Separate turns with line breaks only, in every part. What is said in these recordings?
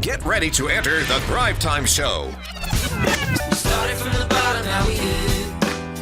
Get ready to enter the Thrivetime Show.
We started from the bottom, now we here.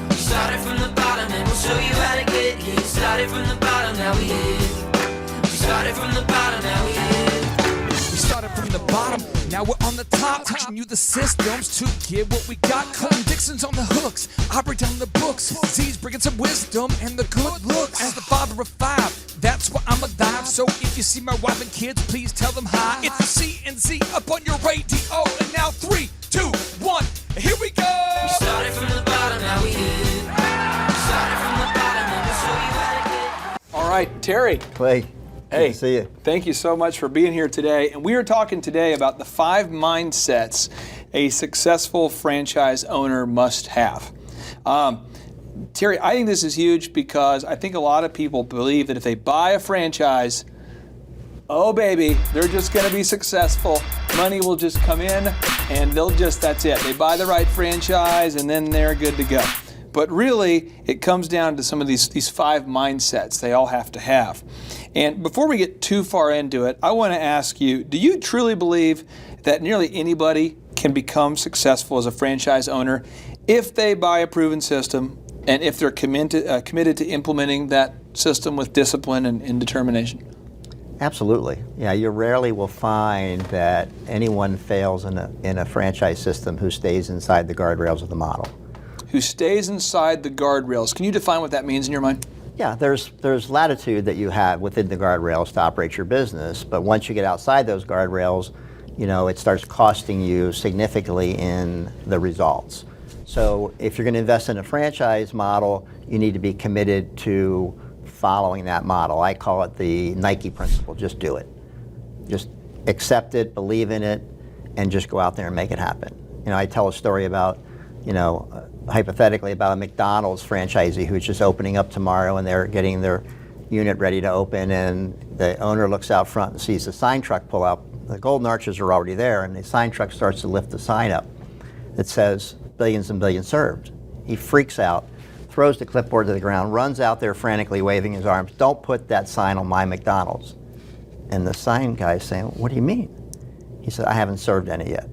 We started from the bottom and we'll show you how to get here. Started from the bottom, now we here. We started from the bottom, now we here.
We started from the bottom, now we're on the top. Teaching you the systems to get what we got. Colton Dixon's on the hooks, I break down the books. Z's bringing some wisdom and the good looks. As the father of five, that's why I'm a dive. So if you see my wife and kids, please tell them hi. It's the CNC up on your radio. And now 3, 2, 1, here we go.
We started from the bottom, now we here. We started from the bottom and we'll show you how to get.
All right, Terry.
Clay,
Hey,
good to see you.
Thank you so much for being here today. And we are talking today about the 5 mindsets a successful franchise owner must have. Terry, I think this is huge because I think a lot of people believe that if they buy a franchise, oh baby, they're just going to be successful. Money will just come in and that's it. They buy the right franchise and then they're good to go. But really, it comes down to some of these 5 mindsets they all have to have. And before we get too far into it, I want to ask you, do you truly believe that nearly anybody can become successful as a franchise owner if they buy a proven system and if they're committed to implementing that system with discipline and determination?
Absolutely. Yeah, you rarely will find that anyone fails in a franchise system who stays inside the guardrails of the model.
Who stays inside the guardrails. Can you define what that means in your mind?
Yeah, there's latitude that you have within the guardrails to operate your business, but once you get outside those guardrails, it starts costing you significantly in the results. So if you're going to invest in a franchise model, you need to be committed to following that model. I call it the Nike principle. Just do it. Just accept it, believe in it, and just go out there and make it happen. I tell a story about, hypothetically about a McDonald's franchisee who's just opening up tomorrow and they're getting their unit ready to open, and the owner looks out front and sees the sign truck pull out. The golden arches are already there, and the sign truck starts to lift the sign up that says billions and billions served. He freaks out, throws the clipboard to the ground, runs out there frantically waving his arms. Don't put that sign on my McDonald's. And the sign guy's saying, what do you mean? He said, I haven't served any yet.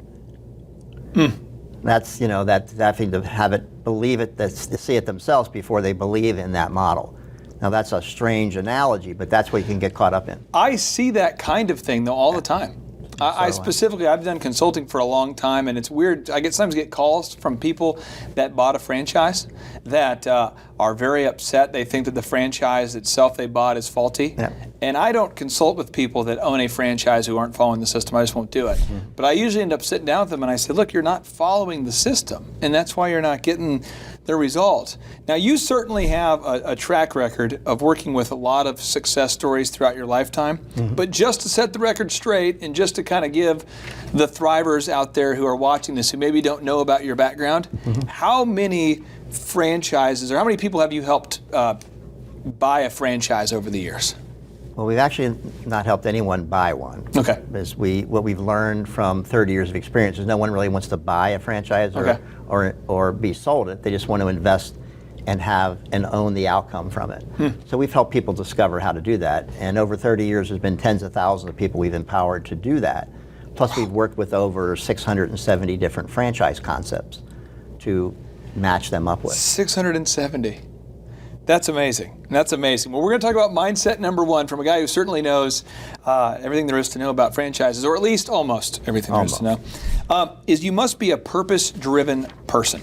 That's, that thing to have it, believe it, to see it themselves before they believe in that model. Now that's a strange analogy, but that's what you can get caught up in.
I see that kind of thing though all the time. I've done consulting for a long time, and it's weird. I sometimes get calls from people that bought a franchise that are very upset. They think that the franchise itself they bought is faulty.
Yeah.
And I don't consult with people that own a franchise who aren't following the system. I just won't do it. But I usually end up sitting down with them and I say, look, you're not following the system, and that's why you're not getting the results. Now, you certainly have a track record of working with a lot of success stories throughout your lifetime. But just to set the record straight and just to kind of give the thrivers out there who are watching this who maybe don't know about your background, how many franchises or how many people have you helped buy a franchise over the years?
Well, we've actually not helped anyone buy one.
Okay.
Because what we've learned from 30 years of experience is no one really wants to buy a franchise or be sold it. They just want to invest and have and own the outcome from it. So we've helped people discover how to do that. And over 30 years, there's been tens of thousands of people we've empowered to do that. Plus, we've worked with over 670 different franchise concepts to match them up with.
670. That's amazing. That's amazing. Well, we're going to talk about mindset number 1 from a guy who certainly knows everything there is to know about franchises, or at least almost everything there is to know, is you must be a purpose-driven person.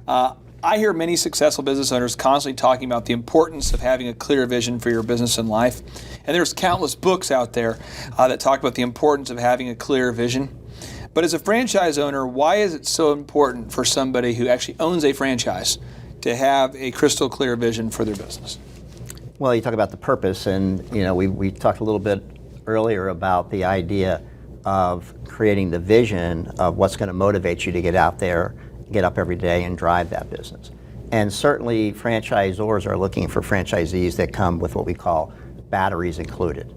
I hear many successful business owners constantly talking about the importance of having a clear vision for your business and life. And there's countless books out there that talk about the importance of having a clear vision. But as a franchise owner, why is it so important for somebody who actually owns a franchise to have a crystal clear vision for their business?
Well, you talk about the purpose, and we talked a little bit earlier about the idea of creating the vision of what's going to motivate you to get out there, get up every day and drive that business. And certainly franchisors are looking for franchisees that come with what we call batteries included.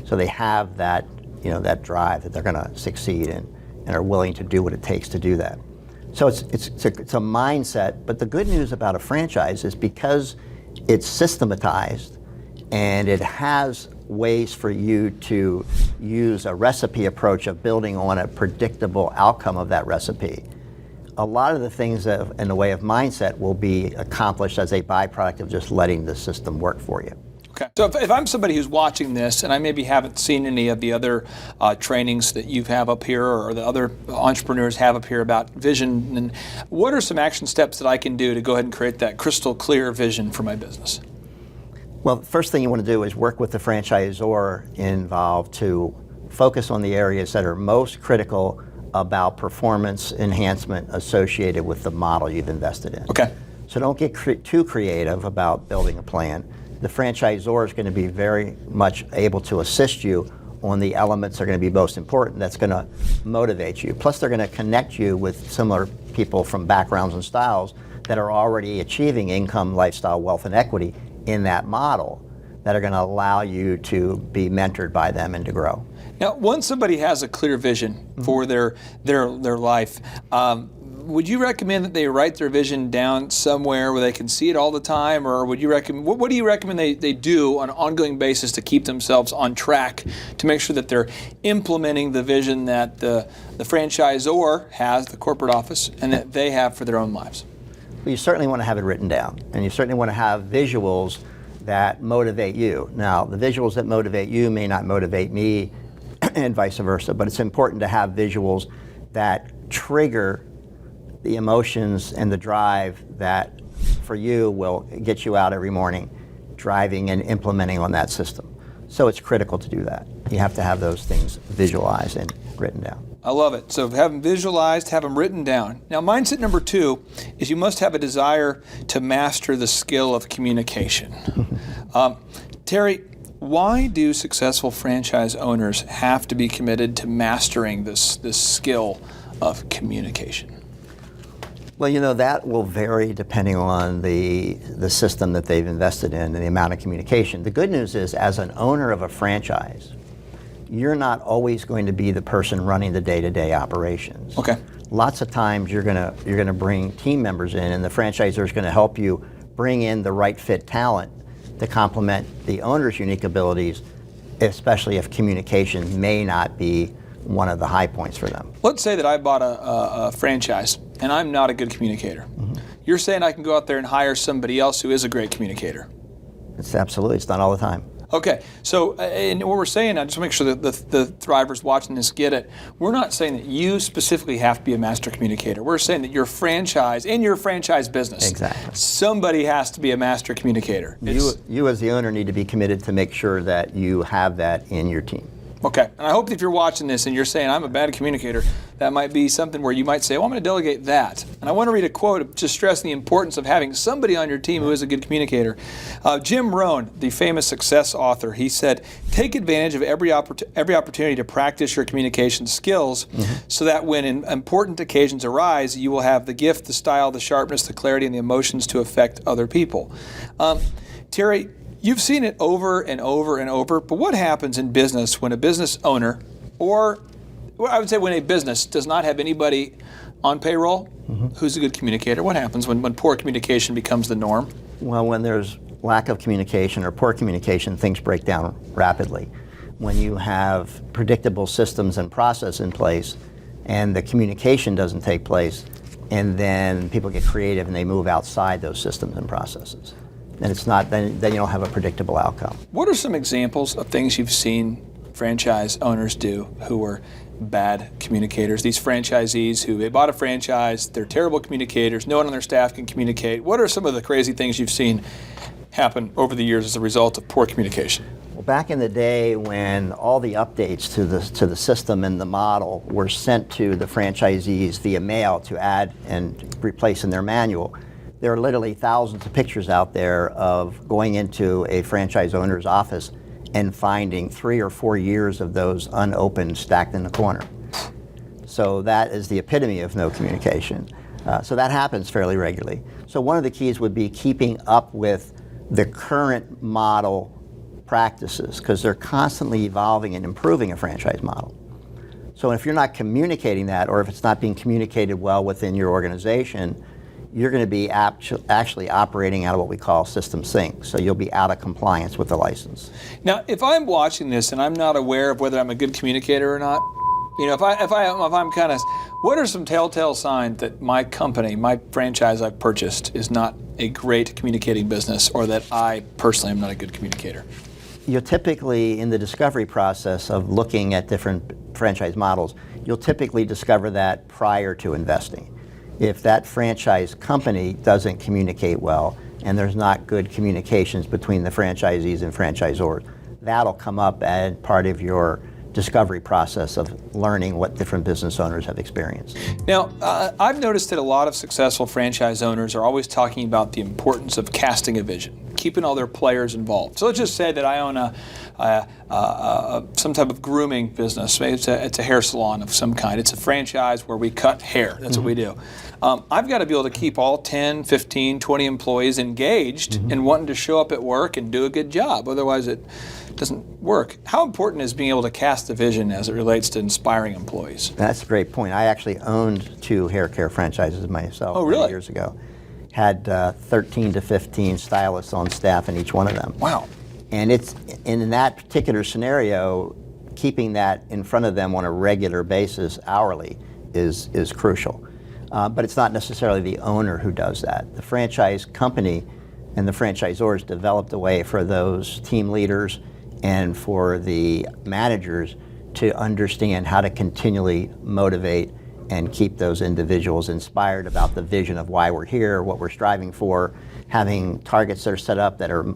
So they have that, that drive that they're going to succeed in and are willing to do what it takes to do that. So it's a mindset, but the good news about a franchise is because it's systematized and it has ways for you to use a recipe approach of building on a predictable outcome of that recipe. A lot of the things that, in the way of mindset will be accomplished as a byproduct of just letting the system work for you.
Okay. So if I'm somebody who's watching this and I maybe haven't seen any of the other trainings that you have up here or the other entrepreneurs have up here about vision, and what are some action steps that I can do to go ahead and create that crystal clear vision for my business?
Well, the first thing you want to do is work with the franchisor involved to focus on the areas that are most critical about performance enhancement associated with the model you've invested in.
Okay.
So don't get too creative about building a plan. The franchisor is going to be very much able to assist you on the elements that are going to be most important, that's going to motivate you. Plus, they're going to connect you with similar people from backgrounds and styles that are already achieving income, lifestyle, wealth, and equity in that model that are going to allow you to be mentored by them and to grow.
Now, once somebody has a clear vision for their life, would you recommend that they write their vision down somewhere where they can see it all the time, or would you recommend, what do you recommend they do on an ongoing basis to keep themselves on track to make sure that they're implementing the vision that the franchisor has, the corporate office, and that they have for their own lives?
Well, you certainly want to have it written down, and you certainly want to have visuals that motivate you. Now, the visuals that motivate you may not motivate me, and vice versa, but it's important to have visuals that trigger the emotions and the drive that for you will get you out every morning driving and implementing on that system. So it's critical to do that. You have to have those things visualized and written down.
I love it. So have them visualized, have them written down. Now, mindset number 2 is you must have a desire to master the skill of communication. Terry, why do successful franchise owners have to be committed to mastering this skill of communication?
Well, you know, that will vary depending on the system that they've invested in and the amount of communication. The good news is, as an owner of a franchise, you're not always going to be the person running the day-to-day operations.
Okay.
Lots of times you're gonna bring team members in, and the franchisor is going to help you bring in the right fit talent to complement the owner's unique abilities, especially if communication may not be one of the high points for them.
Let's say that I bought a franchise and I'm not a good communicator. You're saying I can go out there and hire somebody else who is a great communicator?
It's absolutely, it's done all the time.
Okay, so and what we're saying, I just want to make sure that the Thrivers watching this get it. We're not saying that you specifically have to be a master communicator. We're saying that your franchise, in your franchise business,
exactly,
somebody has to be a master communicator.
You as the owner need to be committed to make sure that you have that in your team.
Okay, and I hope that if you're watching this and you're saying, I'm a bad communicator, that might be something where you might say, well, I'm going to delegate that. And I want to read a quote just stressing the importance of having somebody on your team who is a good communicator. Jim Rohn, the famous success author, he said, take advantage of every opportunity to practice your communication skills so that when important occasions arise, you will have the gift, the style, the sharpness, the clarity, and the emotions to affect other people. Terry, you've seen it over and over and over, but what happens in business when a business owner, or I would say when a business does not have anybody on payroll who's a good communicator? What happens when poor communication becomes the norm?
Well, when there's lack of communication or poor communication, things break down rapidly. When you have predictable systems and process in place and the communication doesn't take place, and then people get creative and they move outside those systems and processes. And it's not, then you don't have a predictable outcome.
What are some examples of things you've seen franchise owners do who are bad communicators? These franchisees who, they bought a franchise, they're terrible communicators, no one on their staff can communicate. What are some of the crazy things you've seen happen over the years as a result of poor communication?
Well, back in the day when all the updates to the system and the model were sent to the franchisees via mail to add and replace in their manual, there are literally thousands of pictures out there of going into a franchise owner's office and finding 3 or 4 years of those unopened stacked in the corner. So that is the epitome of no communication. So that happens fairly regularly. So one of the keys would be keeping up with the current model practices, because they're constantly evolving and improving a franchise model. So if you're not communicating that, or if it's not being communicated well within your organization, you're going to be actually operating out of what we call system sync. So you'll be out of compliance with the license.
Now, if I'm watching this and I'm not aware of whether I'm a good communicator or not, if I'm kind of, what are some telltale signs that my company, my franchise I've purchased, is not a great communicating business, or that I personally am not a good communicator?
You'll typically, in the discovery process of looking at different franchise models, you'll typically discover that prior to investing. If that franchise company doesn't communicate well and there's not good communications between the franchisees and franchisors, that'll come up as part of your discovery process of learning what different business owners have experienced.
Now, I've noticed that a lot of successful franchise owners are always talking about the importance of casting a vision, keeping all their players involved. So let's just say that I own some type of grooming business. Maybe it's a hair salon of some kind. It's a franchise where we cut hair. That's what we do. I've got to be able to keep all 10, 15, 20 employees engaged and wanting to show up at work and do a good job. Otherwise, it doesn't work. How important is being able to cast the vision as it relates to inspiring employees?
That's a great point. I actually owned 2 hair care franchises myself many years ago. Had 13 to 15 stylists on staff in each one of them.
Wow.
And it's in that particular scenario, keeping that in front of them on a regular basis, hourly, is crucial. But it's not necessarily the owner who does that. The franchise company and the franchisors developed a way for those team leaders and for the managers to understand how to continually motivate and keep those individuals inspired about the vision of why we're here, what we're striving for, having targets that are set up that are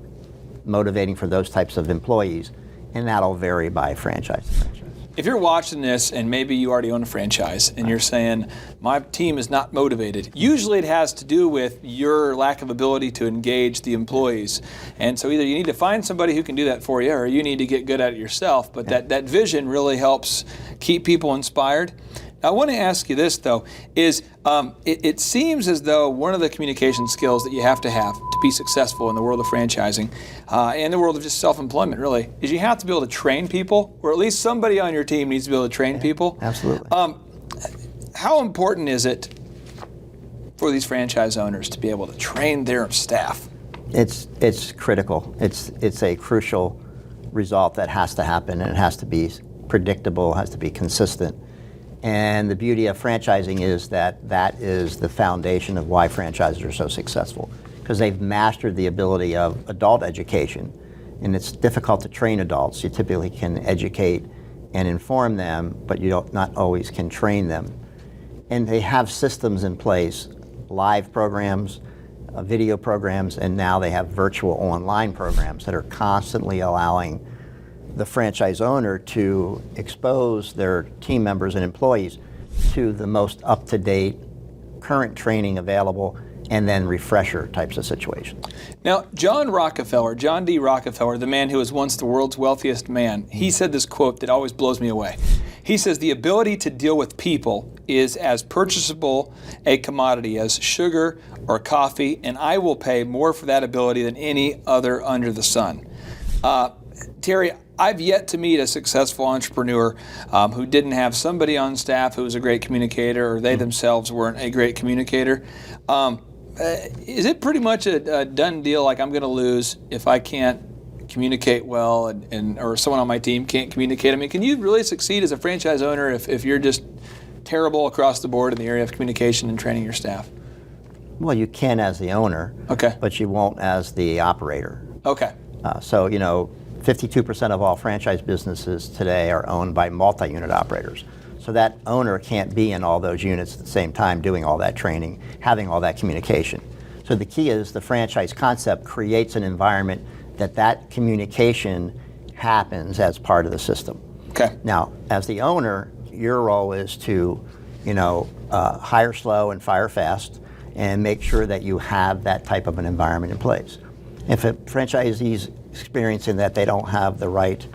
motivating for those types of employees, and that'll vary by franchise to franchise.
If you're watching this and maybe you already own a franchise and you're saying, my team is not motivated, usually it has to do with your lack of ability to engage the employees. And so either you need to find somebody who can do that for you, or you need to get good at it yourself. But that vision really helps keep people inspired. I want to ask you this, though, is it seems as though one of the communication skills that you have to be successful in the world of franchising and the world of just self-employment, really, is you have to be able to train people, or at least somebody on your team needs to be able to train people.
Absolutely.
How important is it for these franchise owners to be able to train their staff?
It's critical. It's a crucial result that has to happen, and it has to be predictable, has to be consistent. And the beauty of franchising is that is the foundation of why franchises are so successful, because they've mastered the ability of adult education. And it's difficult to train adults. You typically can educate and inform them, but you not always can train them. And they have systems in place, live programs, video programs, and now they have virtual online programs that are constantly allowing the franchise owner to expose their team members and employees to the most up-to-date current training available, and then refresher types of situations.
Now, John D. Rockefeller, the man who was once the world's wealthiest man, he said this quote that always blows me away. He says, "The ability to deal with people is as purchasable a commodity as sugar or coffee, and I will pay more for that ability than any other under the sun." Terry, I've yet to meet a successful entrepreneur who didn't have somebody on staff who was a great communicator, or they themselves weren't a great communicator. Is it pretty much a done deal, like I'm going to lose if I can't communicate well, or someone on my team can't communicate? I mean, can you really succeed as a franchise owner if you're just terrible across the board in the area of communication and training your staff?
Well, you can as the owner,
okay,
but you won't as the operator.
Okay.
So, 52% of all franchise businesses today are owned by multi-unit operators. So that owner can't be in all those units at the same time doing all that training, having all that communication. So the key is the franchise concept creates an environment that communication happens as part of the system.
Okay.
Now, as the owner, your role is to, hire slow and fire fast, and make sure that you have that type of an environment in place. If a franchisee's experiencing that they don't have the right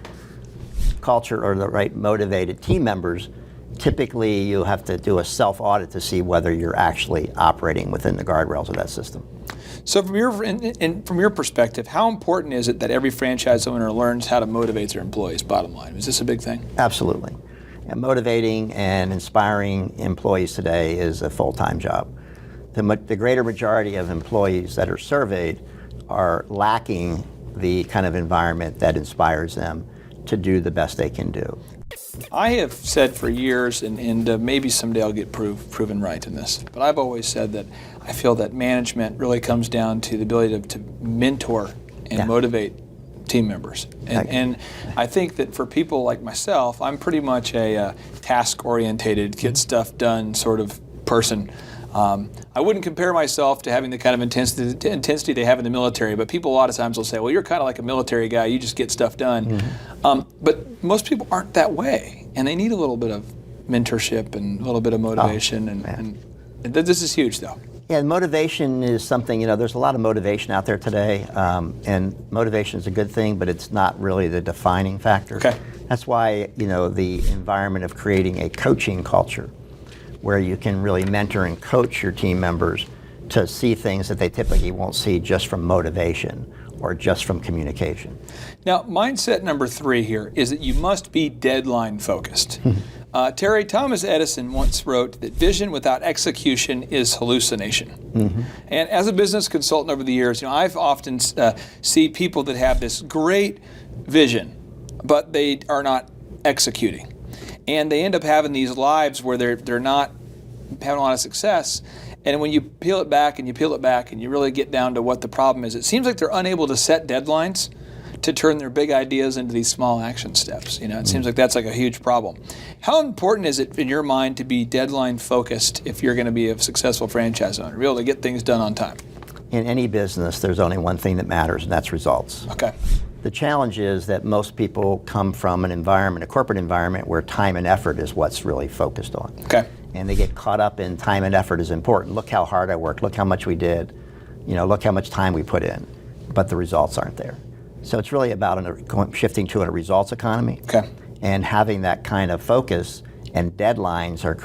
culture or the right motivated team members, typically you have to do a self-audit to see whether you're actually operating within the guardrails of that system.
So from your perspective, how important is it that every franchise owner learns how to motivate their employees, bottom line? Is this a big thing?
the greater majority of employees that are surveyed are lacking the kind of environment that inspires them to do the best they can do.
I have said for years, and maybe someday I'll get proven right in this, but I've always said that I feel that management really comes down to the ability to mentor and motivate team members. And I think that for people like myself, I'm pretty much a task-orientated, get stuff done sort of person. I wouldn't compare myself to having the kind of intensity they have in the military, but people a lot of times will say, well, you're kind of like a military guy, you just get stuff done. But most people aren't that way, and they need a little bit of mentorship and a little bit of motivation, and this is huge, though.
Yeah, motivation is something, there's a lot of motivation out there today, and motivation is a good thing, but it's not really the defining factor.
Okay.
That's why, the environment of creating a coaching culture where you can really mentor and coach your team members to see things that they typically won't see just from motivation or just from communication.
Now, mindset number 3 here is that you must be deadline focused. Terry, Thomas Edison once wrote that vision without execution is hallucination. And as a business consultant over the years, I've often see people that have this great vision, but they are not executing. And they end up having these lives where they're not having a lot of success. And when you peel it back and you peel it back and you really get down to what the problem is, it seems like they're unable to set deadlines to turn their big ideas into these small action steps. It seems like that's like a huge problem. How important is it in your mind to be deadline focused if you're going to be a successful franchise owner, be able to get things done on time?
In any business, there's only one thing that matters, and that's results.
Okay.
The challenge is that most people come from an environment, a corporate environment, where time and effort is what's really focused on.
Okay.
And they get caught up in time and effort is important. Look how hard I worked, look how much we did, look how much time we put in, but the results aren't there. So it's really about shifting to a results economy.
Okay.
And having that kind of focus, and deadlines are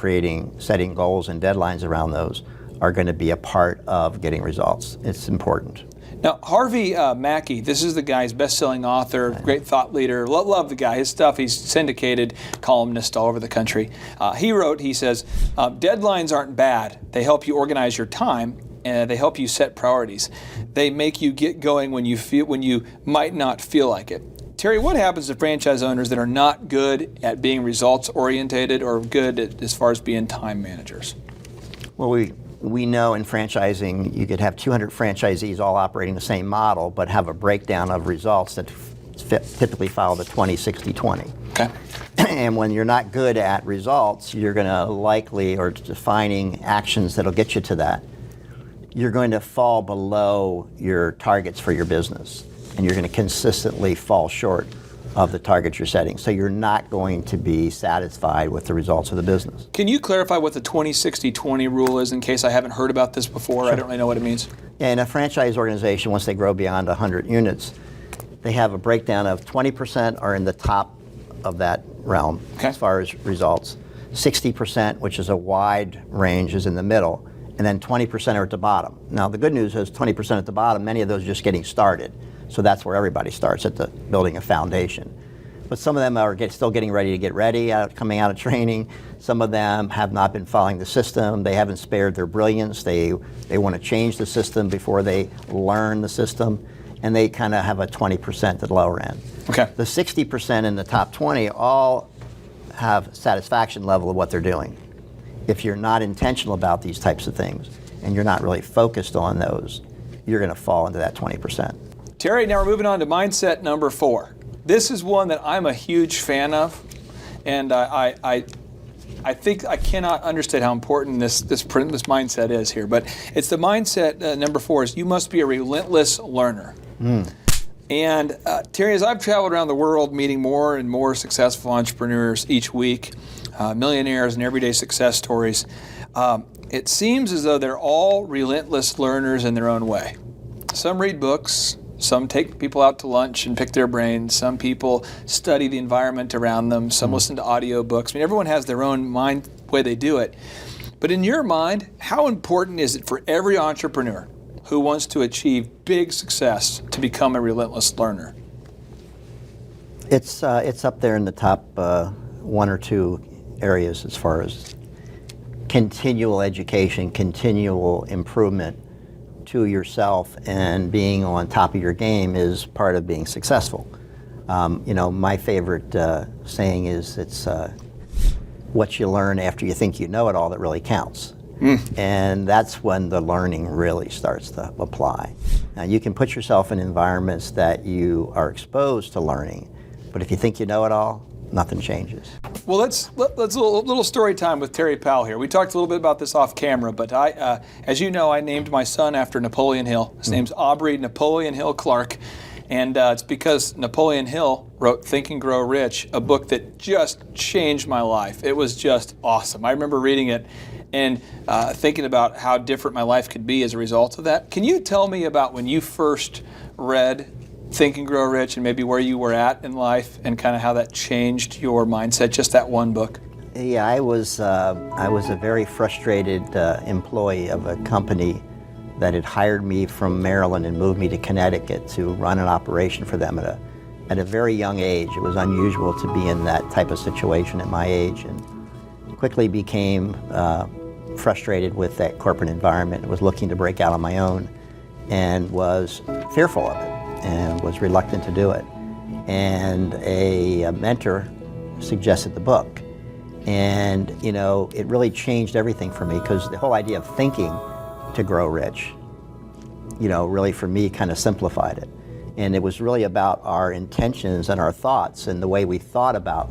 setting goals and deadlines around those are going to be a part of getting results. It's important.
Now, Harvey Mackey, this is the guy, he's best-selling author, great thought leader. Love the guy. His stuff, he's syndicated columnist all over the country. He says, deadlines aren't bad. They help you organize your time, and they help you set priorities. They make you get going when you might not feel like it. Terry, what happens to franchise owners that are not good at being results-orientated or good as far as being time managers?
Well, we know in franchising you could have 200 franchisees all operating the same model, but have a breakdown of results that typically follow the 20-60-20.
Okay.
And when you're not good at results, you're going to likely, or defining actions that'll get you to that, you're going to fall below your targets for your business, and you're going to consistently fall short of the targets you're setting. So you're not going to be satisfied with the results of the business.
Can you clarify what the 20-60-20 rule is in case I haven't heard about this before? Sure. I don't really know what it means.
Yeah, in a franchise organization, once they grow beyond 100 units, they have a breakdown of 20% are in the top of that realm as far as results. 60%, which is a wide range, is in the middle, and then 20% are at the bottom. Now, the good news is 20% at the bottom, many of those are just getting started. So that's where everybody starts, at the building a foundation. But some of them are still getting ready to get ready, coming out of training. Some of them have not been following the system. They haven't spared their brilliance. They want to change the system before they learn the system. And they kind of have a 20% at the lower end.
Okay.
The 60% in the top 20 all have satisfaction level of what they're doing. If you're not intentional about these types of things and you're not really focused on those, you're going to fall into that 20%.
Terry, now we're moving on to mindset number 4. This is one that I'm a huge fan of, and I think I cannot understate how important this mindset is here. But it's the mindset number 4 is you must be a relentless learner. And Terry, as I've traveled around the world meeting more and more successful entrepreneurs each week, millionaires and everyday success stories, it seems as though they're all relentless learners in their own way. Some read books. Some take people out to lunch and pick their brains. Some people study the environment around them. Some listen to audiobooks. I mean, everyone has their own mind way they do it. But in your mind, how important is it for every entrepreneur who wants to achieve big success to become a relentless learner?
It's up there in the top 1 or 2 areas as far as continual education, continual improvement to yourself, and being on top of your game is part of being successful. My favorite saying is, it's what you learn after you think you know it all that really counts. And that's when the learning really starts to apply. Now, you can put yourself in environments that you are exposed to learning, but if you think you know it all, nothing changes.
Well, let's a little story time with Terry Powell here. We talked a little bit about this off camera, but as you know, I named my son after Napoleon Hill. His name's Aubrey Napoleon Hill Clark, and it's because Napoleon Hill wrote Think and Grow Rich, a book that just changed my life. It was just awesome. I remember reading it and thinking about how different my life could be as a result of that. Can you tell me about when you first read Think and Grow Rich, and maybe where you were at in life, and kind of how that changed your mindset, just that one book?
Yeah, I was a very frustrated employee of a company that had hired me from Maryland and moved me to Connecticut to run an operation for them at a very young age. It was unusual to be in that type of situation at my age, and quickly became frustrated with that corporate environment. I was looking to break out on my own and was fearful of it and was reluctant to do it. And a mentor suggested the book. And, it really changed everything for me, because the whole idea of thinking to grow rich, really for me kind of simplified it. And it was really about our intentions and our thoughts and the way we thought about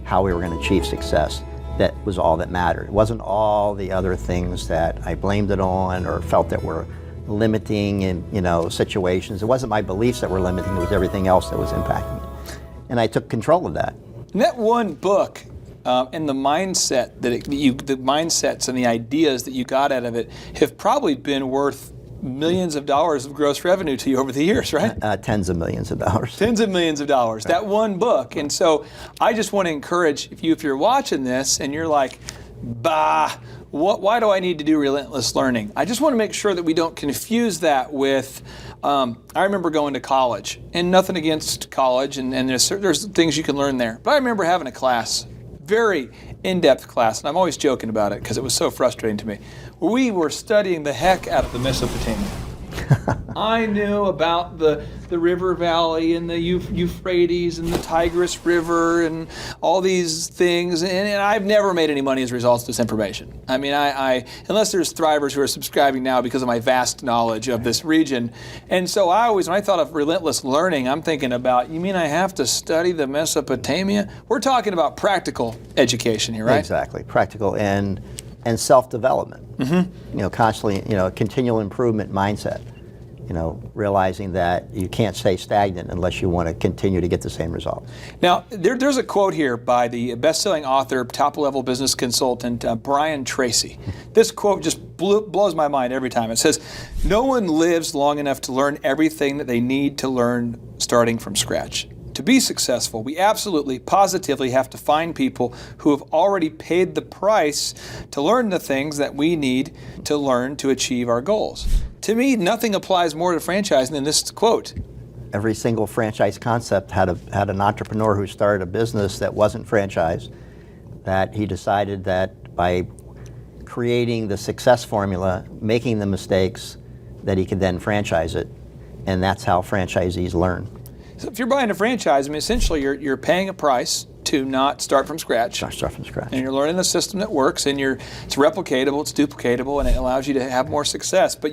how we were going to achieve success. That was all that mattered. It wasn't all the other things that I blamed it on or felt that were limiting in situations. It wasn't my beliefs that were limiting, it was everything else that was impacting it. And I took control of that.
And that one book and the mindset the mindsets and the ideas that you got out of it have probably been worth millions of dollars of gross revenue to you over the years, right?
Tens of millions of dollars.
Tens of millions of dollars. That one book. And so I just want to encourage, if you're watching this and you're like, why do I need to do relentless learning? I just want to make sure that we don't confuse that with, I remember going to college, and nothing against college, and there's things you can learn there. But I remember having a class, very in-depth class, and I'm always joking about it because it was so frustrating to me. We were studying the heck out of the Mesopotamia. I knew about the river valley and the Euphrates and the Tigris River and all these things, and I've never made any money as a result of this information. I mean, I unless there's Thrivers who are subscribing now because of my vast knowledge of this region. And so when I thought of relentless learning, I'm thinking about, you mean I have to study the Mesopotamia? We're talking about practical education here, right?
Exactly, practical and self-development. Constantly, a continual improvement mindset. Realizing that you can't stay stagnant unless you want to continue to get the same result.
Now, there's a quote here by the best-selling author, top-level business consultant, Brian Tracy. This quote just blows my mind every time. It says, "No one lives long enough to learn everything that they need to learn starting from scratch. To be successful, we absolutely, positively have to find people who have already paid the price to learn the things that we need to learn to achieve our goals." To me, nothing applies more to franchising than this quote.
Every single franchise concept had an entrepreneur who started a business that wasn't franchised, that he decided that by creating the success formula, making the mistakes, that he could then franchise it. And that's how franchisees learn.
So if you're buying a franchise, I mean, essentially you're paying a price to not start from scratch.
Start from scratch.
And you're learning a system that works, and it's replicatable, it's duplicatable, and it allows you to have more success. But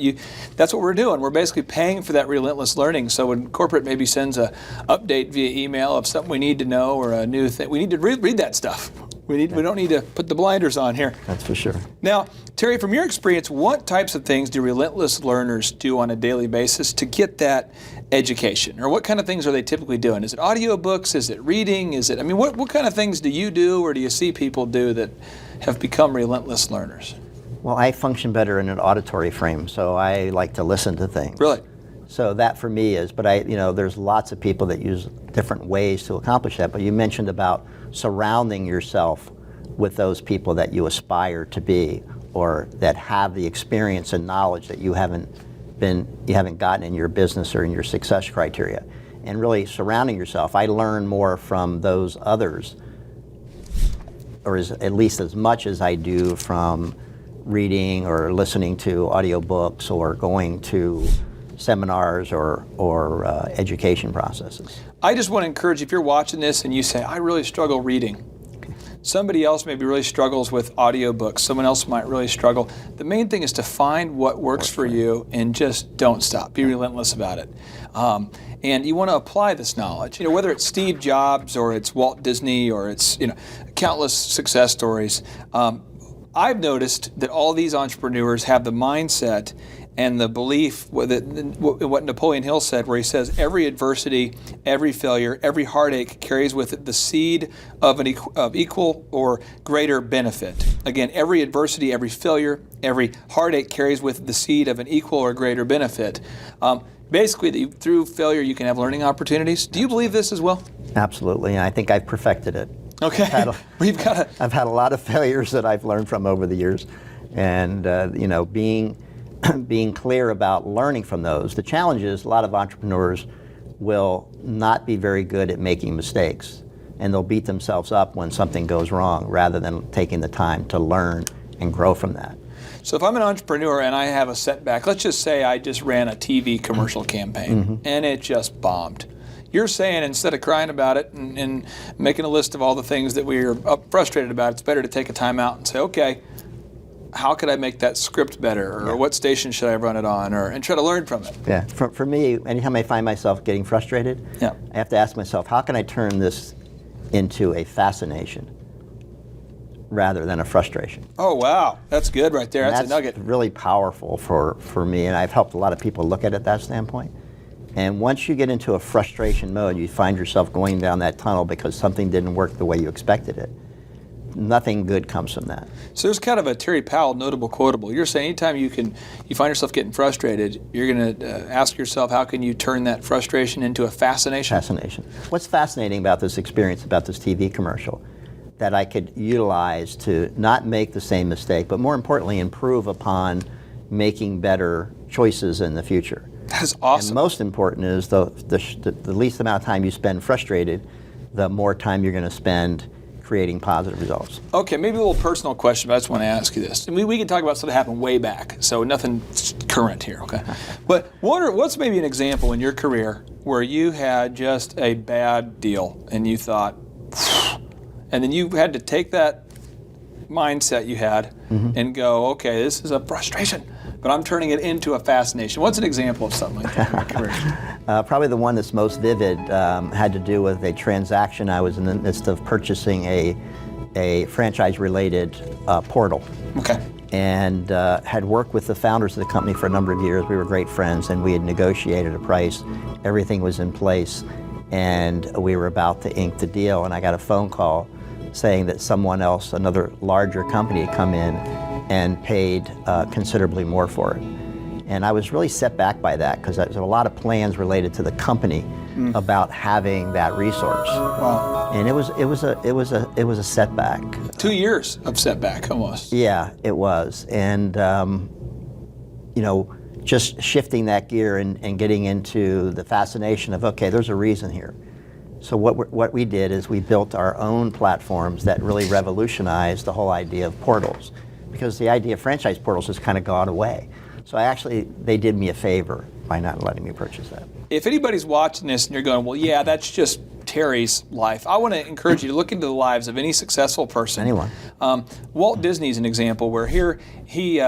that's what we're doing. We're basically paying for that relentless learning. So when corporate maybe sends a update via email of something we need to know or a new thing, we need to read that stuff. We don't need to put the blinders on here.
That's for sure.
Now, Terry, from your experience, what types of things do relentless learners do on a daily basis to get that education? Or what kind of things are they typically doing? Is it audiobooks? Is it reading? What kind of things do you do, or do you see people do that have become relentless learners?
Well, I function better in an auditory frame, so I like to listen to things.
Really?
So that for me is, but there's lots of people that use different ways to accomplish that. But you mentioned about surrounding yourself with those people that you aspire to be, or that have the experience and knowledge that you haven't gotten in your business or in your success criteria. And really surrounding yourself. I learn more from those others or at least as much as I do from reading or listening to audiobooks or going to seminars or education processes.
I just want to encourage, if you're watching this and you say, I really struggle reading, somebody else maybe really struggles with audiobooks, someone else might really struggle. The main thing is to find what works for you and just don't stop. Be relentless about it. And you want to apply this knowledge. Whether it's Steve Jobs or it's Walt Disney or it's countless success stories. I've noticed that all these entrepreneurs have the mindset and the belief what Napoleon Hill said, where he says every adversity, every failure, every heartache carries with it the seed of equal or greater benefit. Again, every adversity, every failure, every heartache carries with it the seed of an equal or greater benefit. Basically, through failure, you can have learning opportunities. Do you believe this as well?
Absolutely, and I think I've perfected it.
Okay,
I've had a lot of failures that I've learned from over the years, and being clear about learning from those. The challenge is a lot of entrepreneurs will not be very good at making mistakes, and they'll beat themselves up when something goes wrong rather than taking the time to learn and grow from that.
So if I'm an entrepreneur and I have a setback, let's just say I just ran a TV commercial campaign and it just bombed. You're saying instead of crying about it and making a list of all the things that we're frustrated about, it's better to take a time out and say, okay, how could I make that script better? Or what station should I run it on? And try to learn from it.
Yeah, for me, anytime I find myself getting frustrated, I have to ask myself, how can I turn this into a fascination rather than a frustration?
Oh, wow. That's good right there. That's a nugget.
Really powerful for me, and I've helped a lot of people look at it that standpoint. And once you get into a frustration mode, you find yourself going down that tunnel because something didn't work the way you expected it. Nothing good comes from that.
So there's kind of a Terry Powell notable quotable. You're saying anytime you find yourself getting frustrated, you're going to ask yourself, how can you turn that frustration into a fascination?
Fascination. What's fascinating about this experience, about this TV commercial, that I could utilize to not make the same mistake, but more importantly, improve upon making better choices in the future.
That is awesome.
And most important is the least amount of time you spend frustrated, the more time you're going to spend creating positive results.
Okay, maybe a little personal question, but I just want to ask you this. And we can talk about stuff that happened way back, so nothing current here, okay? But what's maybe an example in your career where you had just a bad deal and you thought, and then you had to take that mindset you had and go, okay, this is a frustration, but I'm turning it into a fascination. What's an example of something like that in your career?
Probably the one that's most vivid had to do with a transaction. I was in the midst of purchasing a franchise-related portal.
Okay.
And had worked with the founders of the company for a number of years. We were great friends, and we had negotiated a price. Everything was in place, and we were about to ink the deal, and I got a phone call saying that someone else, another larger company, had come in and paid considerably more for it. And I was really set back by that because there was a lot of plans related to the company about having that resource.
Wow.
And it was a setback.
2 years of setback almost.
Yeah, it was. And just shifting that gear and getting into the fascination of, okay, there's a reason here. So what we did is we built our own platforms that really revolutionized the whole idea of portals, because the idea of franchise portals has kind of gone away. So they did me a favor by not letting me purchase that.
If anybody's watching this and you're going, well, yeah, that's just Terry's life, I want to encourage you to look into the lives of any successful person.
Anyone.
Walt Disney is an example where he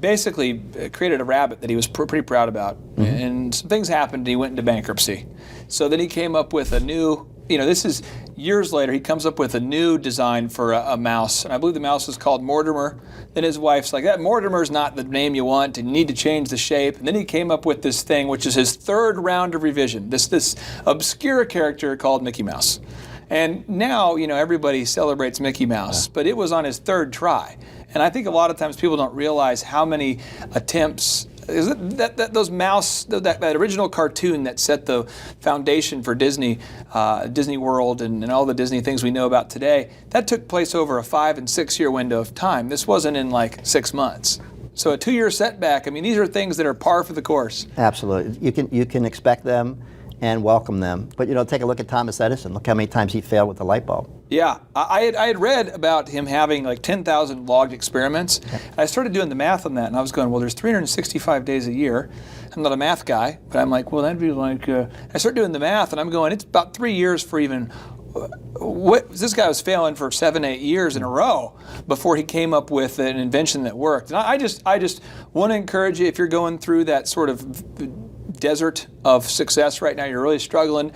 basically created a rabbit that he was pretty proud about. And some things happened and he went into bankruptcy. So then he came up with a new, this is years later, he comes up with a new design for a mouse. And I believe the mouse was called Mortimer. Then his wife's like, that Mortimer's not the name you want, and you need to change the shape. And then he came up with this thing, which is his third round of revision, this obscure character called Mickey Mouse. And now, everybody celebrates Mickey Mouse, but it was on his third try. And I think a lot of times people don't realize how many attempts that original cartoon that set the foundation for Disney World and all the Disney things we know about today, that took place over a 5 and 6 year window of time. This wasn't in like 6 months. So a 2-year setback, these are things that are par for the course.
Absolutely. You can expect them and welcome them. But take a look at Thomas Edison. Look how many times he failed with the light bulb.
Yeah, I had read about him having like 10,000 logged experiments. I started doing the math on that, and I was going, well, there's 365 days a year. I'm not a math guy, but I'm like, well, that'd be like, I started doing the math, and I'm going, it's about 3 years for even, this guy was failing for 7-8 years in a row before he came up with an invention that worked. And I just want to encourage you, if you're going through that sort of desert of success right now, you're really struggling,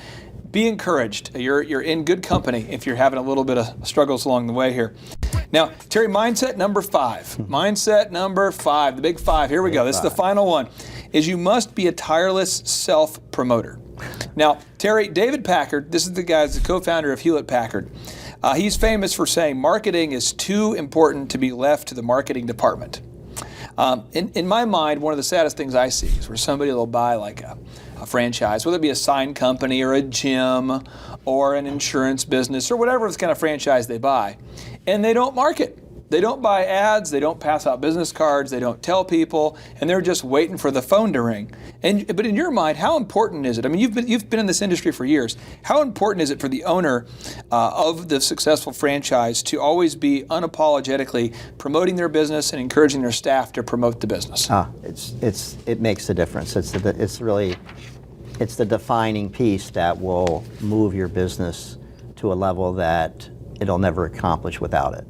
be encouraged. You're in good company if you're having a little bit of struggles along the way here. Now, Terry, mindset number 5. Mindset number 5, the big 5. Here we go. This is the final one, is you must be a tireless self-promoter. Now, Terry, David Packard, this is the guy that's the co-founder of Hewlett-Packard. He's famous for saying marketing is too important to be left to the marketing department. In my mind, one of the saddest things I see is where somebody will buy like a franchise, whether it be a sign company or a gym or an insurance business or whatever kind of franchise they buy, and they don't market. They don't buy ads, they don't pass out business cards, they don't tell people, and they're just waiting for the phone to ring. But in your mind, how important is it? I mean, you've been in this industry for years. How important is it for the owner of the successful franchise to always be unapologetically promoting their business and encouraging their staff to promote the business?
It makes a difference. It's the defining piece that will move your business to a level that it'll never accomplish without it.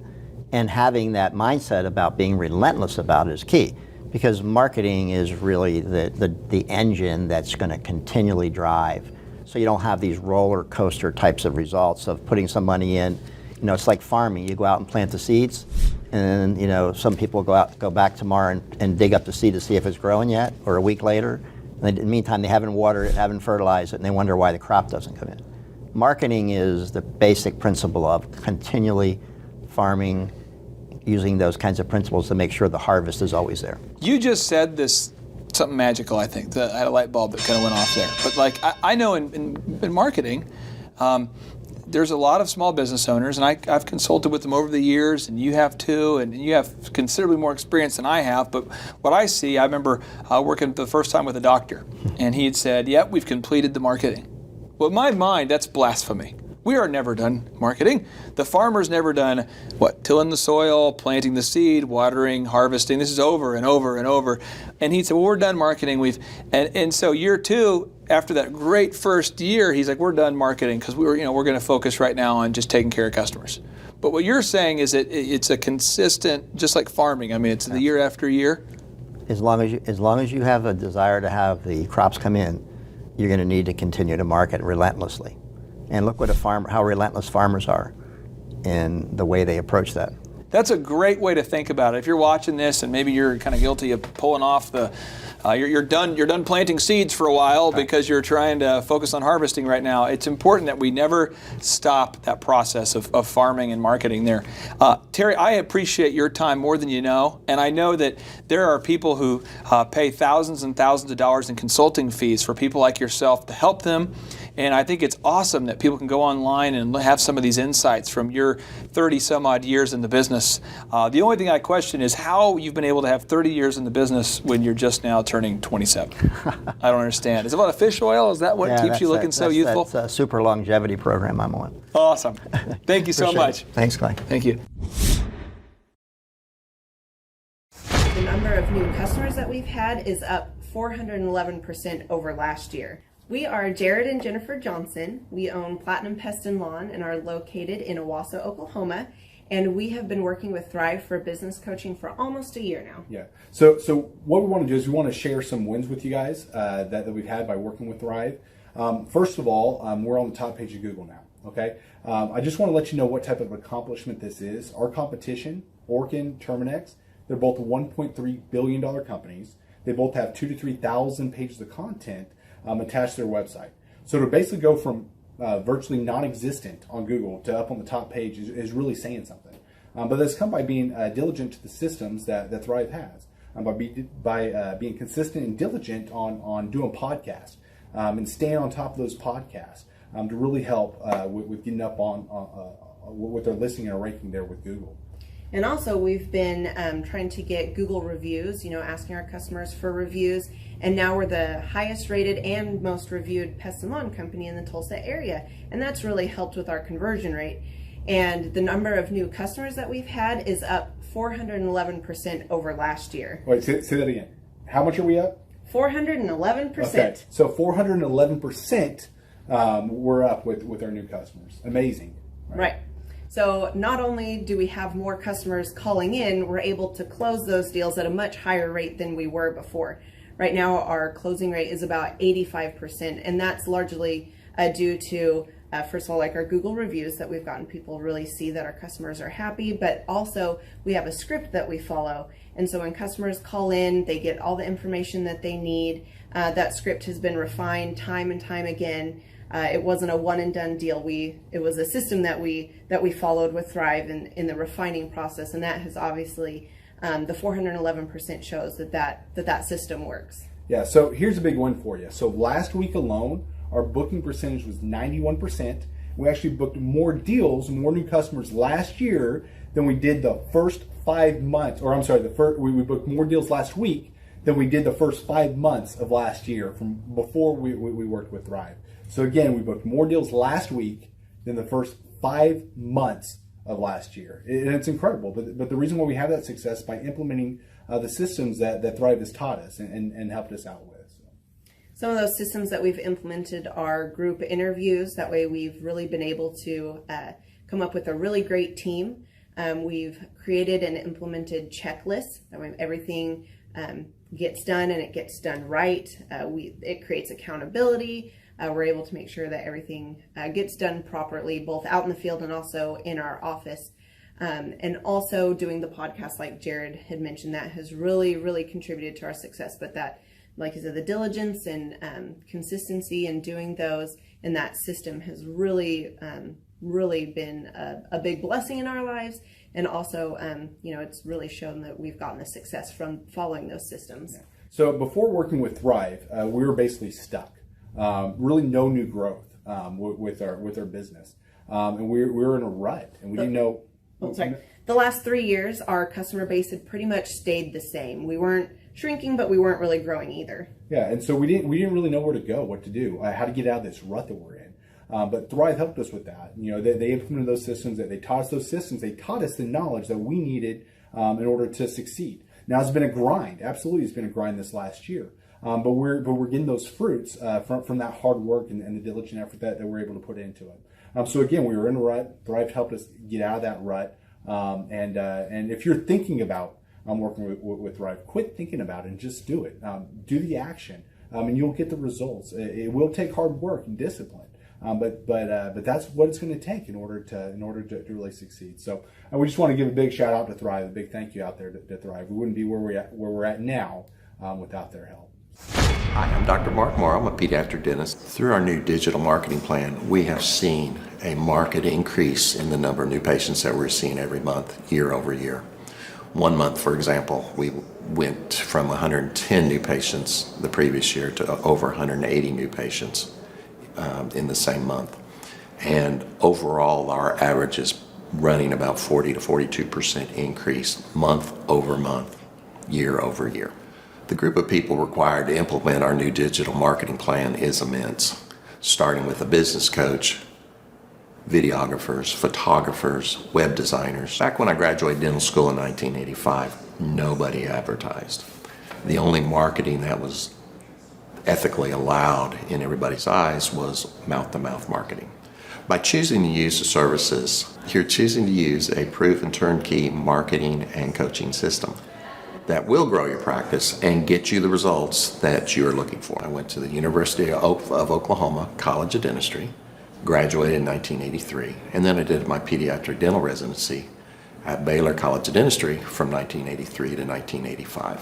And having that mindset about being relentless about it is key, because marketing is really the engine that's going to continually drive. So you don't have these roller coaster types of results of putting some money in. You know, it's like farming. You go out and plant the seeds, and you know, some people go back tomorrow and dig up the seed to see if it's growing yet, or a week later. And in the meantime, they haven't watered it, haven't fertilized it, and they wonder why the crop doesn't come in. Marketing is the basic principle of continually farming, using those kinds of principles to make sure the harvest is always there.
You just said this, something magical, I think. I had a light bulb that kind of went off there. But like, I know in marketing, there's a lot of small business owners, and I've consulted with them over the years, and you have too, and you have considerably more experience than I have. But what I see, I remember working the first time with a doctor, and he had said, yep, we've completed the marketing. Well, in my mind, that's blasphemy. We are never done marketing. The farmer's never done, tilling the soil, planting the seed, watering, harvesting. This is over and over and over. And he said, well, we're done marketing. And so year 2, after that great first year, he's like, we're done marketing because we're going to focus right now on just taking care of customers. But what you're saying is that it's a consistent, just like farming. I mean, it's the year after year.
As long as you have a desire to have the crops come in, you're going to need to continue to market relentlessly. And look what how relentless farmers are in the way they approach that.
That's a great way to think about it. If you're watching this and maybe you're kind of guilty of pulling off you're done planting seeds for a while because you're trying to focus on harvesting right now, it's important that we never stop that process of farming and marketing there. Terry, I appreciate your time more than you know, and I know that there are people who pay thousands and thousands of dollars in consulting fees for people like yourself to help them. And I think it's awesome that people can go online and have some of these insights from your 30 some odd years in the business. The only thing I question is how you've been able to have 30 years in the business when you're just now turning 27. I don't understand. Is it about fish oil? Is that what keeps you looking so youthful?
That's a super longevity program I'm on.
Awesome. Thank you so much.
Thanks, Clay.
Thank you.
The number of new customers that we've had is up 411% over last year. We are Jared and Jennifer Johnson. We own Platinum Pest and Lawn and are located in Owasso, Oklahoma. And we have been working with Thrive for business coaching for almost a year now.
Yeah. So what we want to do is we want to share some wins with you guys that we've had by working with Thrive. First of all, we're on the top page of Google now. Okay. I just want to let you know what type of accomplishment this is. Our competition, Orkin, Terminex, they're both $1.3 billion companies. They both have 2,000 to 3,000 pages of content attached to their website. So to basically go from virtually non-existent on Google to up on the top page is really saying something. But that's come by being diligent to the systems that Thrive has, by being consistent and diligent on doing podcasts and staying on top of those podcasts to really help with getting up on with their listing and ranking there with Google.
And also we've been trying to get Google reviews, asking our customers for reviews. And now we're the highest rated and most reviewed pest and lawn company in the Tulsa area. And that's really helped with our conversion rate. and the number of new customers that we've had is up 411% over last year.
Wait, say that again. How much are we up?
411%.
Okay, so 411% we're up with our new customers. Amazing.
Right. So not only do we have more customers calling in, we're able to close those deals at a much higher rate than we were before. Right now, our closing rate is about 85%, and that's largely due to, first of all, like our Google reviews that we've gotten people really see that our customers are happy, but also we have a script that we follow. And so when customers call in, they get all the information that they need. That script has been refined time and time again. It wasn't a one and done deal. It was a system that we followed with Thrive in the refining process, and that has obviously the 411% shows that system works.
Yeah. So here's a big one for you. So last week alone, our booking percentage was 91%. We actually booked more deals, more new customers last year than we did the first 5 months. Or I'm sorry, we booked more deals last week than we did the first 5 months of last year from before we worked with Thrive. So again, we booked more deals last week than the first 5 months of last year. And it's incredible. But the reason why we have that success is by implementing the systems that Thrive has taught us and helped us out with.
Some of those systems that we've implemented are group interviews. That way we've really been able to come up with a really great team. We've created and implemented checklists. That way everything gets done and it gets done right. It creates accountability. We're able to make sure that everything gets done properly, both out in the field and also in our office. And also doing the podcast, like Jared had mentioned, that has really, really contributed to our success. But that, like I said, the diligence and consistency in doing those and that system has really, really been a big blessing in our lives. And also, it's really shown that we've gotten the success from following those systems.
Yeah. So before working with Thrive, we were basically stuck. Really no new growth with our business. And we were in a rut, and we didn't know.
The last 3 years, our customer base had pretty much stayed the same. We weren't shrinking, but we weren't really growing either.
Yeah, and so we didn't really know where to go, what to do, how to get out of this rut that we're in. But Thrive helped us with that. They implemented those systems. They taught us those systems. They taught us the knowledge that we needed in order to succeed. Now it's been a grind. Absolutely, it's been a grind this last year. But we're getting those fruits from that hard work and the diligent effort that we're able to put into it. So again, we were in a rut. Thrive helped us get out of that rut. And if you're thinking about working with Thrive, quit thinking about it and just do it. Do the action, and you'll get the results. It will take hard work and discipline, but that's what it's going to take in order to really succeed. So we just want to give a big shout out to Thrive, a big thank you out there to Thrive. We wouldn't be where we're at now without their help.
Hi, I'm Dr. Mark Moore. I'm a pediatric dentist. Through our new digital marketing plan, we have seen a marked increase in the number of new patients that we're seeing every month, year over year. 1 month, for example, we went from 110 new patients the previous year to over 180 new patients in the same month. And overall, our average is running about 40 to 42% increase month over month, year over year. The group of people required to implement our new digital marketing plan is immense, starting with a business coach, videographers, photographers, web designers. Back when I graduated dental school in 1985, nobody advertised. The only marketing that was ethically allowed in everybody's eyes was mouth-to-mouth marketing. By choosing to use the services, you're choosing to use a proven turnkey marketing and coaching system that will grow your practice and get you the results that you're looking for. I went to the University of Oklahoma College of Dentistry, graduated in 1983, and then I did my pediatric dental residency at Baylor College of Dentistry from 1983 to 1985.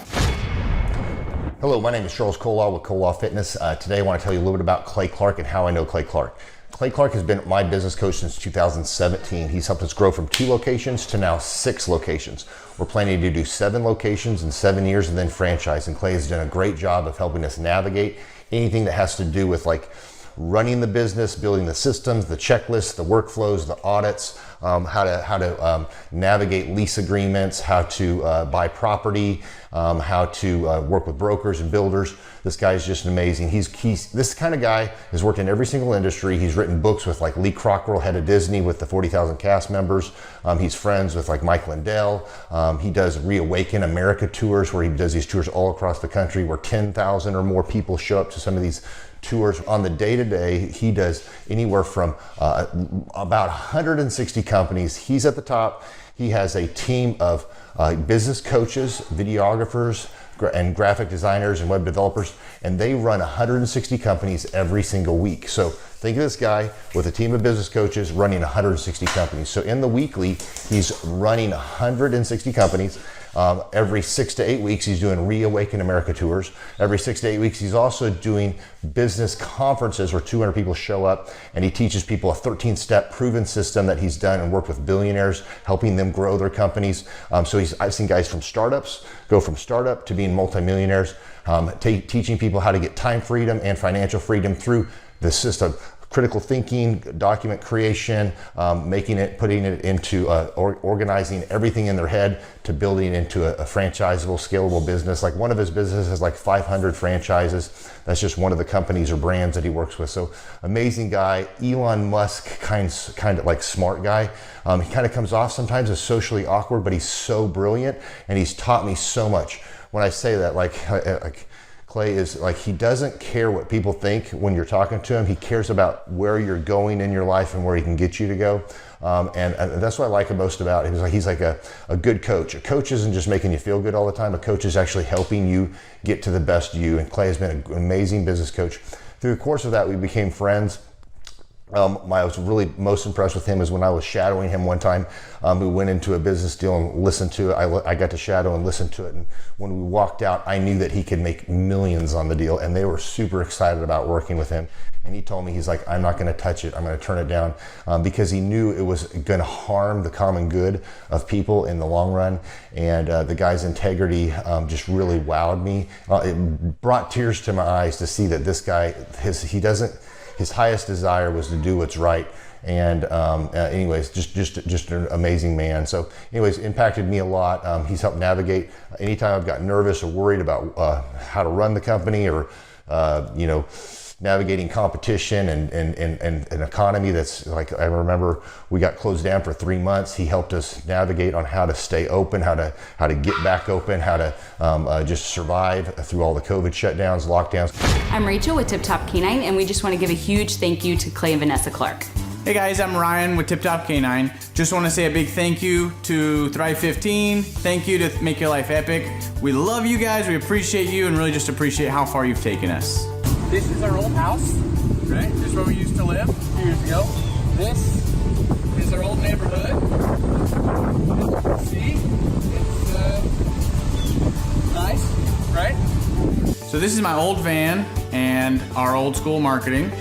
Hello, my name is Charles Kolaw with Kolaw Fitness. Today I want to tell you a little bit about Clay Clark and how I know Clay Clark. Clay Clark has been my business coach since 2017. He's helped us grow from 2 locations to now 6 locations. We're planning to do 7 locations in 7 years and then franchise. And Clay has done a great job of helping us navigate anything that has to do with like running the business, building the systems, the checklists, the workflows, the audits, how to navigate lease agreements, how to buy property, how to work with brokers and builders. This guy's just amazing. He's this kind of guy has worked in every single industry. He's written books with like Lee Crockrell, head of Disney, with the 40,000 cast members. He's friends with like Mike Lindell. He does Reawaken America tours, where he does these tours all across the country where 10,000 or more people show up to some of these tours. On the day-to-day, he does anywhere from about 160 companies. He's at the top. He has a team of business coaches, videographers, and graphic designers and web developers, and they run 160 companies every single week. So think of this guy with a team of business coaches running 160 companies. So in the weekly, he's running 160 companies. Every 6 to 8 weeks, he's doing Reawaken America tours. Every 6 to 8 weeks, he's also doing business conferences where 200 people show up, and he teaches people a 13-step proven system that he's done and worked with billionaires, helping them grow their companies. So I've seen guys from startups go from startup to being multimillionaires, teaching people how to get time freedom and financial freedom through the system. Critical thinking, document creation, putting it into organizing everything in their head to building into a franchisable, scalable business. Like one of his businesses has like 500 franchises. That's just one of the companies or brands that he works with. So amazing guy. Elon Musk kind of like smart guy. He kind of comes off sometimes as socially awkward, but he's so brilliant, and he's taught me so much. When I say that, like Clay is like, he doesn't care what people think when you're talking to him. He cares about where you're going in your life and where he can get you to go. And that's what I like most about him. He's like a good coach. A coach isn't just making you feel good all the time. A coach is actually helping you get to the best you. And Clay has been an amazing business coach. Through the course of that, we became friends. I was really most impressed with him is when I was shadowing him one time. We went into a business deal and listened to it. I got to shadow and listen to it. And when we walked out, I knew that he could make millions on the deal, and they were super excited about working with him. And he told me, he's like, I'm not going to touch it. I'm going to turn it down, because he knew it was going to harm the common good of people in the long run. And the guy's integrity just really wowed me. It brought tears to my eyes to see that this guy, his highest desire was to do what's right. And anyways, just an amazing man. So anyways, impacted me a lot. He's helped navigate anytime I've got nervous or worried about how to run the company, or navigating competition and an economy that's like, I remember we got closed down for 3 months. He helped us navigate on how to stay open, how to get back open, how to just survive through all the COVID shutdowns, lockdowns.
I'm Rachel with Tip Top Canine, and we just want to give a huge thank you to Clay and Vanessa Clark.
Hey guys, I'm Ryan with Tip Top Canine. Just want to say a big thank you to Thrive 15. Thank you to Make Your Life Epic. We love you guys, we appreciate you, and really just appreciate how far you've taken us. This is our old house, right? This is where we used to live a few years ago. This is our old neighborhood. As you can see, it's nice, right? So this is my old van and our old school marketing,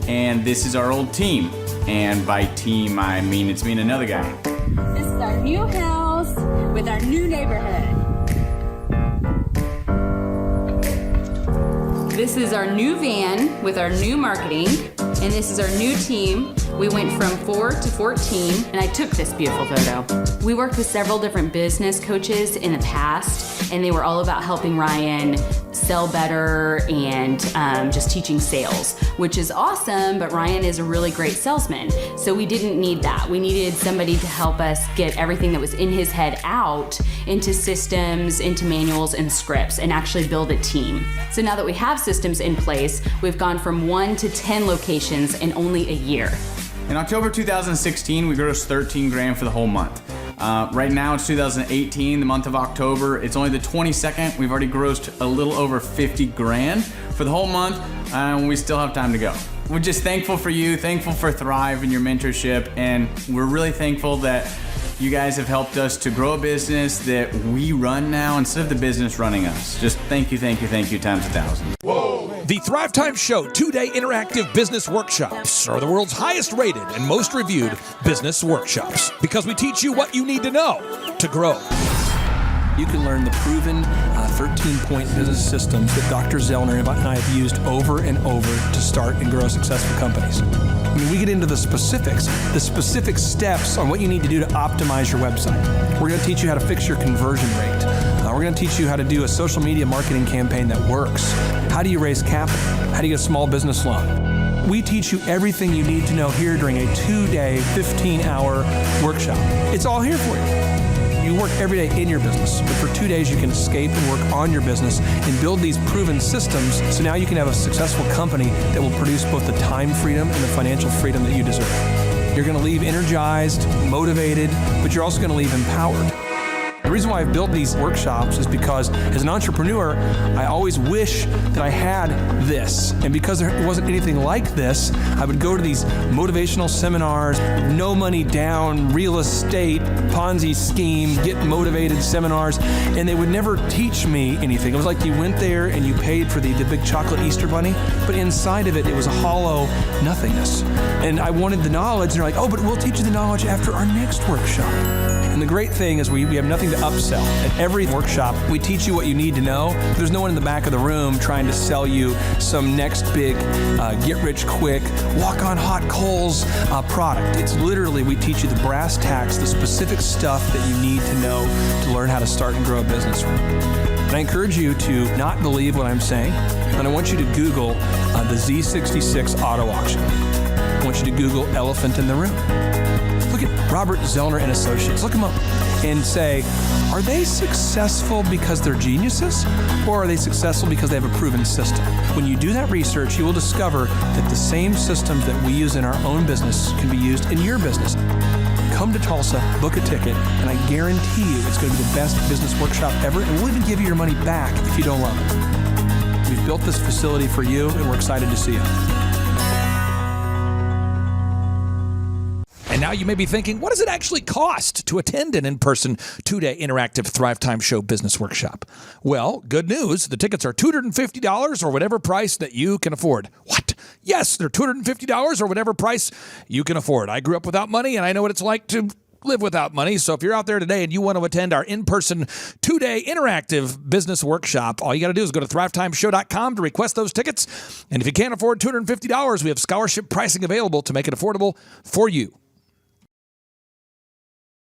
and this is our old team. And by team, I mean it's me and another guy.
This is our new house with our new neighborhood. This is our new van with our new marketing, and this is our new team. We went from 4 to 14, and I took this beautiful photo. We worked with several different business coaches in the past, and they were all about helping Ryan sell better and just teaching sales, which is awesome, but Ryan is a really great salesman. So we didn't need that. We needed somebody to help us get everything that was in his head out into systems, into manuals and scripts, and actually build a team. So now that we have systems in place, we've gone from 1 to 10 locations in only a year.
In October 2016, we grossed 13 grand for the whole month. Right now it's 2018, the month of October. It's only the 22nd. We've already grossed a little over 50 grand for the whole month, and we still have time to go. We're just thankful for you, thankful for Thrive and your mentorship, and we're really thankful that you guys have helped us to grow a business that we run now instead of the business running us. Just thank you times 1,000.
Whoa! The Thrivetime Show 2-day interactive business workshops are the world's highest rated and most reviewed business workshops, because we teach you what you need to know to grow.
You can learn the proven 13-point business systems that Dr. Zellner and I have used over and over to start and grow successful companies. I mean, we get into the specifics steps on what you need to do to optimize your website. We're going to teach you how to fix your conversion rate. We're going to teach you how to do a social media marketing campaign that works. How do you raise capital? How do you get a small business loan? We teach you everything you need to know here during a 2-day, 15-hour workshop. It's all here for you. You work every day in your business, but for 2 days you can escape and work on your business and build these proven systems so now you can have a successful company that will produce both the time freedom and the financial freedom that you deserve. You're going to leave energized, motivated, but you're also going to leave empowered. The reason why I've built these workshops is because as an entrepreneur, I always wish that I had this. And because there wasn't anything like this, I would go to these motivational seminars, no money down, real estate, Ponzi scheme, get motivated seminars, and they would never teach me anything. It was like you went there and you paid for the big chocolate Easter bunny, but inside of it, it was a hollow nothingness. And I wanted the knowledge, and they're like, oh, but we'll teach you the knowledge after our next workshop. And the great thing is we have nothing to upsell. At every workshop, we teach you what you need to know. There's no one in the back of the room trying to sell you some next big get-rich-quick, walk-on-hot coals product. It's literally, we teach you the brass tacks, the specific stuff that you need to know to learn how to start and grow a business. And I encourage you to not believe what I'm saying, and I want you to Google the Z66 auto auction. I want you to Google elephant in the room. Look at Robert Zellner and Associates. Look them up and say, are they successful because they're geniuses, or are they successful because they have a proven system? When you do that research, you will discover that the same systems that we use in our own business can be used in your business. Come to Tulsa, book a ticket, and I guarantee you it's going to be the best business workshop ever, and we'll even give you your money back if you don't love it. We've built this facility for you, and we're excited to see you.
And now you may be thinking, what does it actually cost to attend an in-person 2-day interactive Thrivetime Show business workshop? Well, good news. The tickets are $250 or whatever price that you can afford. What? Yes, they're $250 or whatever price you can afford. I grew up without money, and I know what it's like to live without money. So if you're out there today and you want to attend our in-person 2-day interactive business workshop, all you got to do is go to thrivetimeshow.com to request those tickets. And if you can't afford $250, we have scholarship pricing available to make it affordable for you.